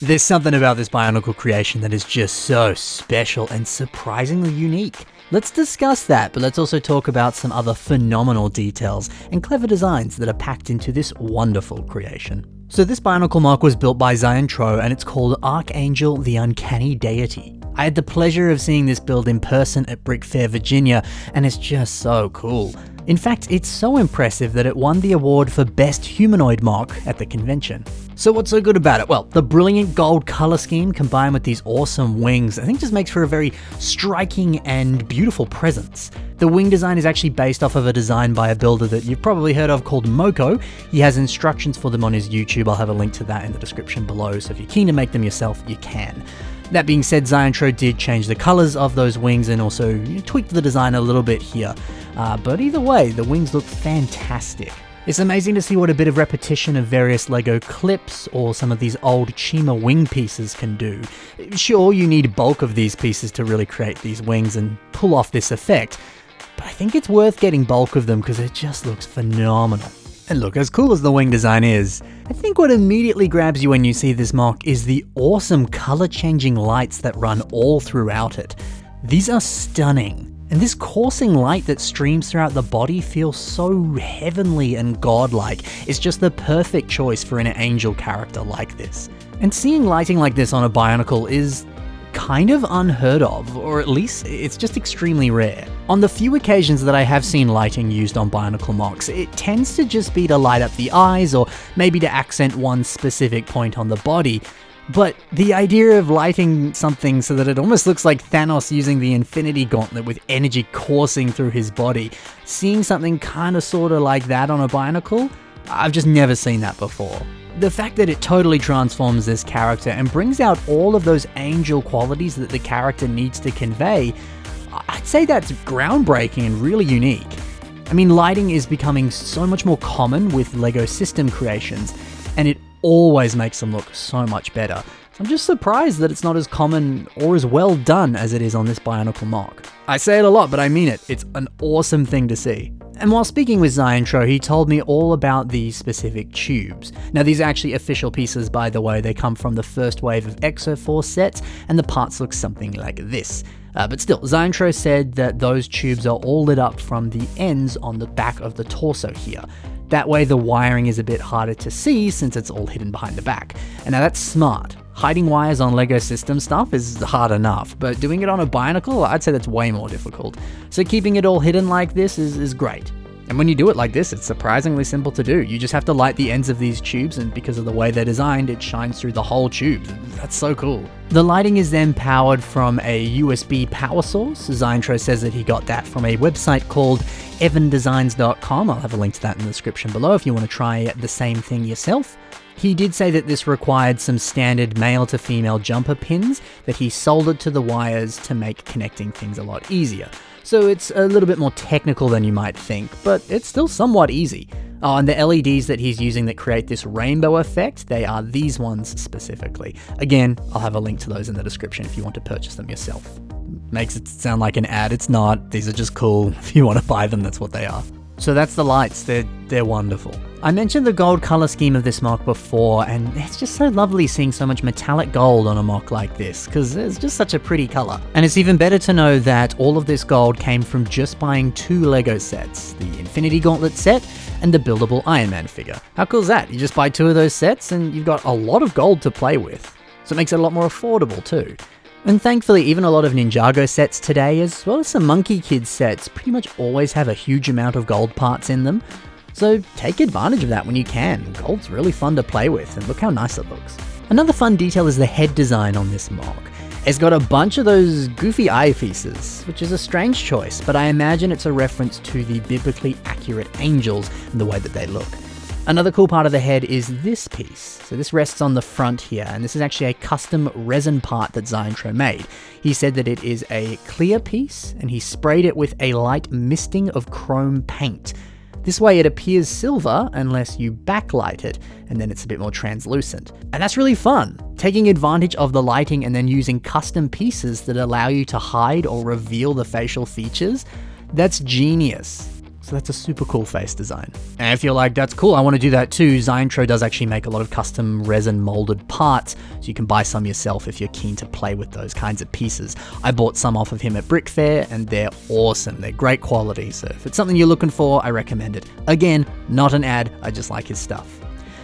There's something about this Bionicle creation that is just so special and surprisingly unique. Let's discuss that, but let's also talk about some other phenomenal details and clever designs that are packed into this wonderful creation. So this Bionicle mock was built by Tro, and it's called Archangel the Uncanny Deity. I had the pleasure of seeing this build in person at Brick Fair, Virginia, and it's just so cool. In fact, it's so impressive that it won the award for Best Humanoid Mock at the convention. So what's so good about it? Well, the brilliant gold color scheme combined with these awesome wings I think just makes for a very striking and beautiful presence. The wing design is actually based off of a design by a builder that you've probably heard of called Moko. He has instructions for them on his YouTube. I'll have a link to that in the description below, so if you're keen to make them yourself, you can. That being said, Tro did change the colors of those wings and also tweaked the design a little bit here. But either way, the wings look fantastic. It's amazing to see what a bit of repetition of various LEGO clips or some of these old Chima wing pieces can do. Sure, you need bulk of these pieces to really create these wings and pull off this effect, but I think it's worth getting bulk of them because it just looks phenomenal. And look, as cool as the wing design is, I think what immediately grabs you when you see this mock is the awesome color-changing lights that run all throughout it. These are stunning. And this coursing light that streams throughout the body feels so heavenly and godlike. It's just the perfect choice for an angel character like this. And seeing lighting like this on a Bionicle is kind of unheard of, or at least it's just extremely rare. On the few occasions that I have seen lighting used on Bionicle mocks, it tends to just be to light up the eyes or maybe to accent one specific point on the body. But the idea of lighting something so that it almost looks like Thanos using the Infinity Gauntlet with energy coursing through his body, seeing something kinda sorta like that on a Bionicle, I've just never seen that before. The fact that it totally transforms this character and brings out all of those angel qualities that the character needs to convey, I'd say that's groundbreaking and really unique. I mean, lighting is becoming so much more common with LEGO system creations, and it always makes them look so much better. So I'm just surprised that it's not as common or as well done as it is on this Bionicle mock. I say it a lot, but I mean it. It's an awesome thing to see. And while speaking with Tro, he told me all about these specific tubes. Now, these are actually official pieces, by the way. They come from the first wave of Exoforce sets, and the parts look something like this. But still, Tro said that those tubes are all lit up from the ends on the back of the torso here. That way the wiring is a bit harder to see since it's all hidden behind the back. And now that's smart. Hiding wires on LEGO system stuff is hard enough, but doing it on a Bionicle, I'd say that's way more difficult. So keeping it all hidden like this is great. And when you do it like this, it's surprisingly simple to do. You just have to light the ends of these tubes, and because of the way they're designed, it shines through the whole tube. That's so cool. The lighting is then powered from a USB power source. Tro says that he got that from a website called evandesigns.com. I'll have a link to that in the description below if you want to try the same thing yourself. He did say that this required some standard male to female jumper pins that he soldered to the wires to make connecting things a lot easier. So it's a little bit more technical than you might think, but it's still somewhat easy. Oh, and the LEDs that he's using that create this rainbow effect, they are these ones specifically. Again, I'll have a link to those in the description if you want to purchase them yourself. Makes it sound like an ad, it's not. These are just cool. If you want to buy them, that's what they are. So that's the lights, they're wonderful. I mentioned the gold color scheme of this mock before, and it's just so lovely seeing so much metallic gold on a mock like this, because it's just such a pretty color. And it's even better to know that all of this gold came from just buying 2 LEGO sets, the Infinity Gauntlet set and the buildable Iron Man figure. How cool is that? You just buy 2 of those sets and you've got a lot of gold to play with. So it makes it a lot more affordable too. And thankfully, even a lot of Ninjago sets today, as well as some Monkey Kids sets, pretty much always have a huge amount of gold parts in them. So take advantage of that when you can. Gold's really fun to play with, and look how nice it looks. Another fun detail is the head design on this mock. It's got a bunch of those goofy eyepieces, which is a strange choice, but I imagine it's a reference to the biblically accurate angels and the way that they look. Another cool part of the head is this piece. So this rests on the front here, and this is actually a custom resin part that Tro made. He said that it is a clear piece, and he sprayed it with a light misting of chrome paint. This way it appears silver unless you backlight it, and then it's a bit more translucent. And that's really fun, taking advantage of the lighting and then using custom pieces that allow you to hide or reveal the facial features. That's genius. So that's a super cool face design. And if you're like, that's cool, I want to do that too, Zyntro does actually make a lot of custom resin molded parts, so you can buy some yourself if you're keen to play with those kinds of pieces. I bought some off of him at Brick Fair, and they're awesome. They're great quality, so if it's something you're looking for, I recommend it. Again, not an ad, I just like his stuff.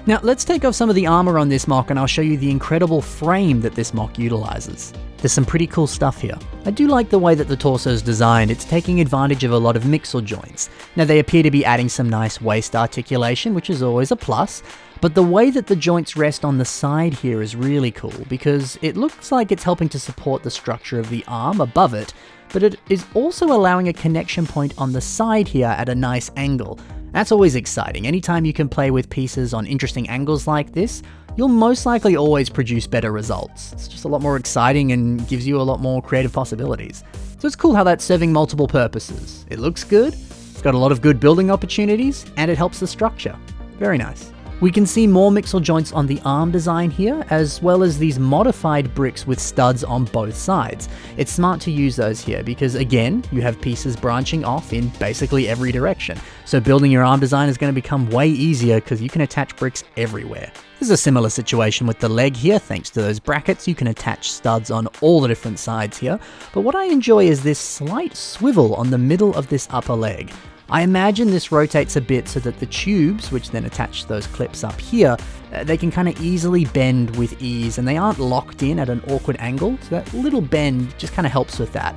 Now let's take off some of the armor on this mock and I'll show you the incredible frame that this mock utilizes. There's some pretty cool stuff here. I do like the way that the torso is designed. It's taking advantage of a lot of mixel joints. Now they appear to be adding some nice waist articulation, which is always a plus, but the way that the joints rest on the side here is really cool because it looks like it's helping to support the structure of the arm above it, but it is also allowing a connection point on the side here at a nice angle. That's always exciting. Anytime you can play with pieces on interesting angles like this, you'll most likely always produce better results. It's just a lot more exciting and gives you a lot more creative possibilities. So it's cool how that's serving multiple purposes. It looks good, it's got a lot of good building opportunities, and it helps the structure. Very nice. We can see more mixel joints on the arm design here, as well as these modified bricks with studs on both sides. It's smart to use those here because, again, you have pieces branching off in basically every direction. So building your arm design is going to become way easier because you can attach bricks everywhere. There's a similar situation with the leg here. Thanks to those brackets, you can attach studs on all the different sides here. But what I enjoy is this slight swivel on the middle of this upper leg. I imagine this rotates a bit so that the tubes, which then attach those clips up here, they can kind of easily bend with ease and they aren't locked in at an awkward angle, so that little bend just kind of helps with that.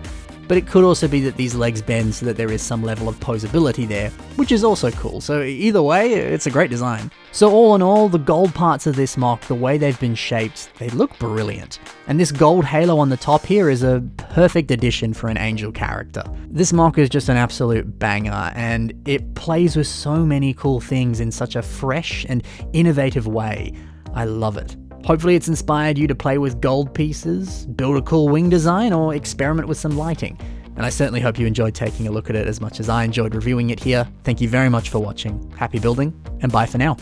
But it could also be that these legs bend so that there is some level of posability there, which is also cool. So either way, it's a great design. So all in all, the gold parts of this mock, the way they've been shaped, they look brilliant. And this gold halo on the top here is a perfect addition for an angel character. This mock is just an absolute banger, and it plays with so many cool things in such a fresh and innovative way. I love it. Hopefully it's inspired you to play with gold pieces, build a cool wing design, or experiment with some lighting. And I certainly hope you enjoyed taking a look at it as much as I enjoyed reviewing it here. Thank you very much for watching. Happy building, and bye for now.